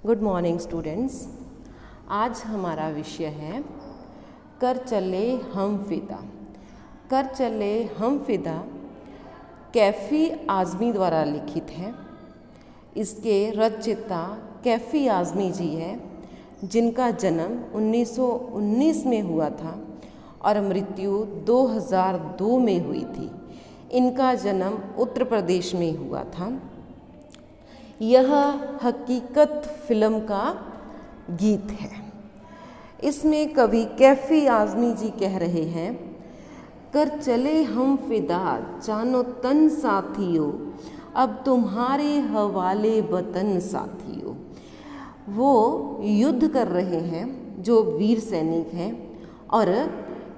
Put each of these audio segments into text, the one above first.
Good morning students. आज हमारा विषय है कर चले हम फिदा। कर चले हम फिदा कैफ़ी आज़मी द्वारा लिखित है। इसके रचयिता कैफ़ी आज़मी जी है, जिनका जन्म 1919 में हुआ था और मृत्यु 2002 में हुई थी। इनका जन्म उत्तर प्रदेश में हुआ था। यह हकीकत फिल्म का गीत है। इसमें कवि कैफ़ी आज़मी जी कह रहे हैं, कर चले हम फिदा जानो तन साथियों, अब तुम्हारे हवाले वतन साथियों। वो युद्ध कर रहे हैं, जो वीर सैनिक हैं, और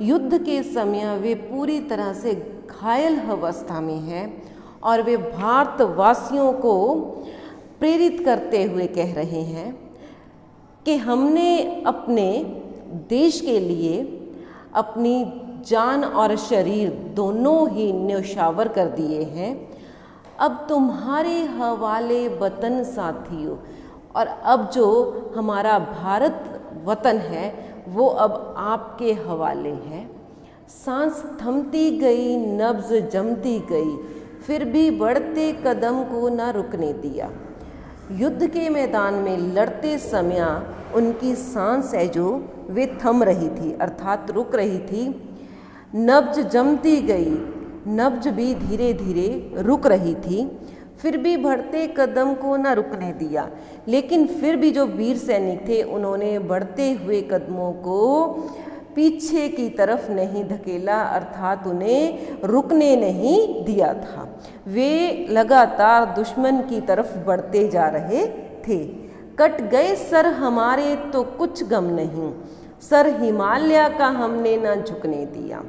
युद्ध के समय वे पूरी तरह से घायल अवस्था में हैं और वे भारतवासियों को प्रेरित करते हुए कह रहे हैं कि हमने अपने देश के लिए अपनी जान और शरीर दोनों ही न्यौछावर कर दिए हैं। अब तुम्हारे हवाले वतन साथियों, और अब जो हमारा भारत वतन है वो अब आपके हवाले है। सांस थमती गई, नब्ज़ जमती गई, फिर भी बढ़ते कदम को न रुकने दिया। युद्ध के मैदान में लड़ते समय उनकी सांस है जो वे थम रही थी, अर्थात रुक रही थी। नब्ज जमती गई, नब्ज भी धीरे धीरे रुक रही थी, फिर भी बढ़ते कदम को न रुकने दिया। लेकिन फिर भी जो वीर सैनिक थे उन्होंने बढ़ते हुए कदमों को पीछे की तरफ नहीं धकेला, अर्थात उन्हें रुकने नहीं दिया था। वे लगातार दुश्मन की तरफ बढ़ते जा रहे थे। कट गए सर हमारे तो कुछ गम नहीं, सर हिमालय का हमने न झुकने दिया।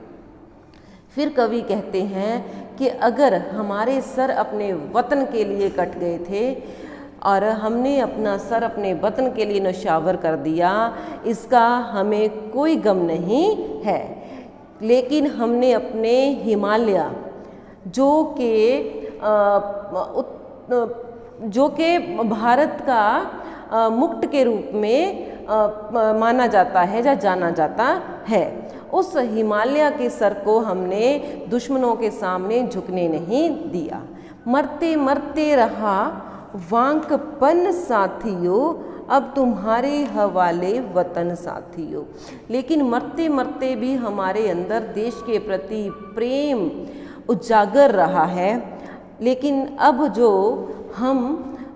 फिर कवि कहते हैं कि अगर हमारे सर अपने वतन के लिए कट गए थे और हमने अपना सर अपने वतन के लिए न्यौछावर कर दिया, इसका हमें कोई गम नहीं है। लेकिन हमने अपने हिमालय जो कि भारत का मुकुट के रूप में माना जाता है या जाना जाता है, उस हिमालय के सर को हमने दुश्मनों के सामने झुकने नहीं दिया। मरते मरते रहा वांकपन साथियों, अब तुम्हारे हवाले वतन साथियों। लेकिन मरते मरते भी हमारे अंदर देश के प्रति प्रेम उजागर रहा है। लेकिन अब जो हम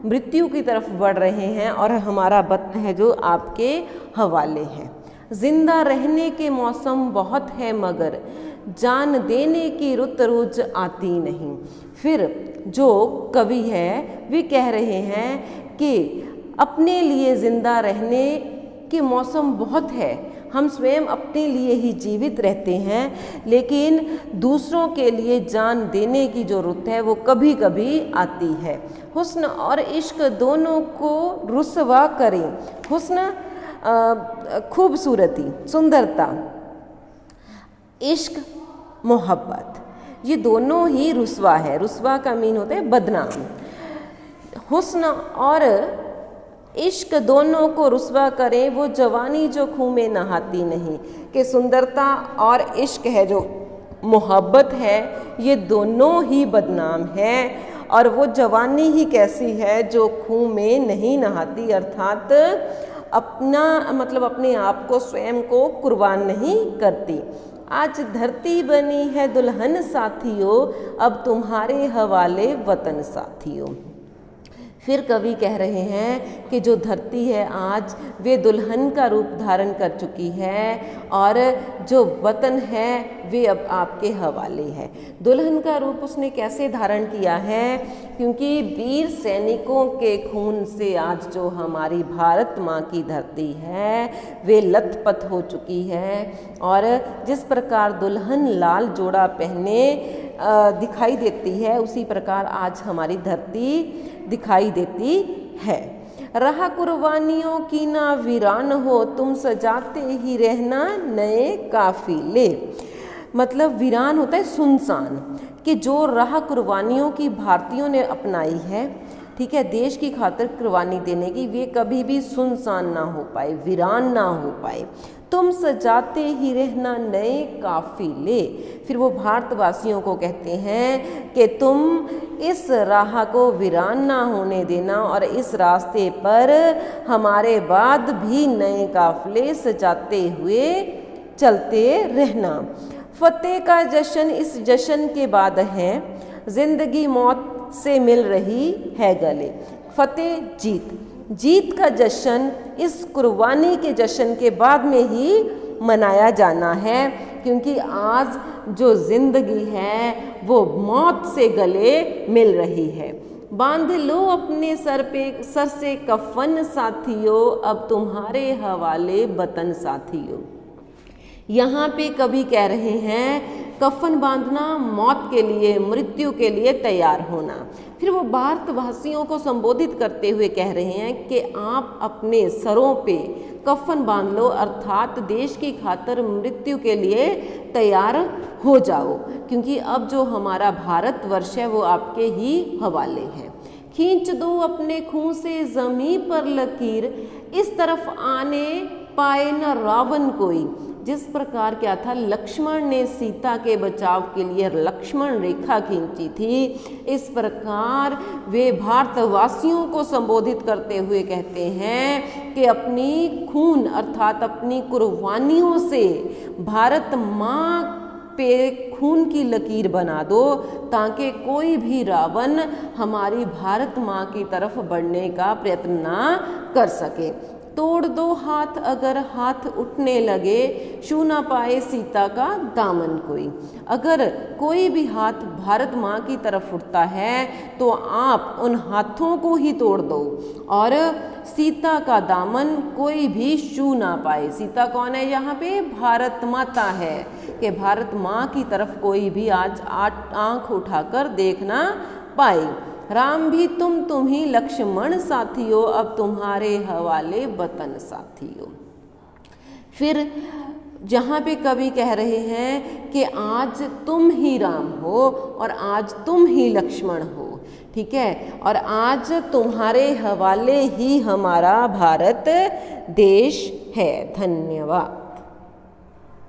मृत्यु की तरफ बढ़ रहे हैं और हमारा वतन है जो आपके हवाले है। जिंदा रहने के मौसम बहुत है मगर जान देने की रुत रोज आती नहीं। फिर जो कवि है वे कह रहे हैं कि अपने लिए जिंदा रहने के मौसम बहुत है, हम स्वयं अपने लिए ही जीवित रहते हैं, लेकिन दूसरों के लिए जान देने की जो रुत है वो कभी कभी आती है। हुस्न और इश्क दोनों को रुसवा करें। हुस्न खूबसूरती, सुंदरता, इश्क, मोहब्बत, ये दोनों ही रुसवा है। रुसवा का मीन होता है बदनाम। हुस्न और इश्क दोनों को रुसवा करें वो जवानी जो खून में नहाती नहीं। कि सुंदरता और इश्क है जो मोहब्बत है, ये दोनों ही बदनाम है। और वो जवानी ही कैसी है जो खून में नहीं नहाती, अर्थात अपने आप को स्वयं को कुर्बान नहीं करती। आज धरती बनी है दुल्हन साथियों, अब तुम्हारे हवाले वतन साथियों। फिर कवि कह रहे हैं कि जो धरती है आज वे दुल्हन का रूप धारण कर चुकी है और जो वतन है वे अब आपके हवाले है। दुल्हन का रूप उसने कैसे धारण किया है? क्योंकि वीर सैनिकों के खून से आज जो हमारी भारत माँ की धरती है वे लथपथ हो चुकी है। और जिस प्रकार दुल्हन लाल जोड़ा पहने दिखाई देती है, उसी प्रकार आज हमारी धरती दिखाई देती है। रहा कुर्बानियों की ना वीरान हो, तुम सजाते ही रहना नए काफिले। मतलब वीरान होता है सुनसान, कि जो राह कुर्बानियों की भारतीयों ने अपनाई है ठीक है, देश की खातिर कुर्बानी देने की, वे कभी भी सुनसान ना हो पाए, वीरान ना हो पाए। तुम सजाते ही रहना नए काफिले। फिर वो भारतवासियों को कहते हैं कि तुम इस राह को वीरान ना होने देना और इस रास्ते पर हमारे बाद भी नए काफिले सजाते हुए चलते रहना। फतेह का जश्न इस जश्न के बाद है, जिंदगी मौत से मिल रही है गले। फतेह जीत का जश्न इस कुर्बानी के जश्न के बाद में ही मनाया जाना है, क्योंकि आज जो जिंदगी है वो मौत से गले मिल रही है। बांध लो अपने सर से कफन साथियों, अब तुम्हारे हवाले वतन साथियों। यहाँ पे कवि कह रहे हैं कफन बांधना, मौत के लिए, मृत्यु के लिए तैयार होना। फिर वो भारतवासियों को संबोधित करते हुए कह रहे हैं कि आप अपने सरों पे कफन बांध लो, अर्थात देश की खातिर मृत्यु के लिए तैयार हो जाओ, क्योंकि अब जो हमारा भारतवर्ष है वो आपके ही हवाले है। खींच दो अपने खून से ज़मीं पर लकीर, इस तरफ आने पाए न रावण कोई। जिस प्रकार क्या था, लक्ष्मण ने सीता के बचाव के लिए लक्ष्मण रेखा खींची थी, इस प्रकार वे भारतवासियों को संबोधित करते हुए कहते हैं कि अपनी खून अर्थात अपनी कुर्बानियों से भारत माँ पे खून की लकीर बना दो, ताकि कोई भी रावण हमारी भारत माँ की तरफ बढ़ने का प्रयत्न ना कर सके। तोड़ दो हाथ अगर हाथ उठने लगे, छू ना पाए सीता का दामन कोई। अगर कोई भी हाथ भारत माँ की तरफ उठता है तो आप उन हाथों को ही तोड़ दो और सीता का दामन कोई भी छू ना पाए। सीता कौन है यहाँ पे? भारत माता है, कि भारत माँ की तरफ कोई भी आज आँख उठाकर देख ना पाए। राम भी तुम ही लक्ष्मण साथियों, अब तुम्हारे हवाले वतन साथियों। फिर जहाँ पे कवि कह रहे हैं कि आज तुम ही राम हो और आज तुम ही लक्ष्मण हो, ठीक है, और आज तुम्हारे हवाले ही हमारा भारत देश है। धन्यवाद।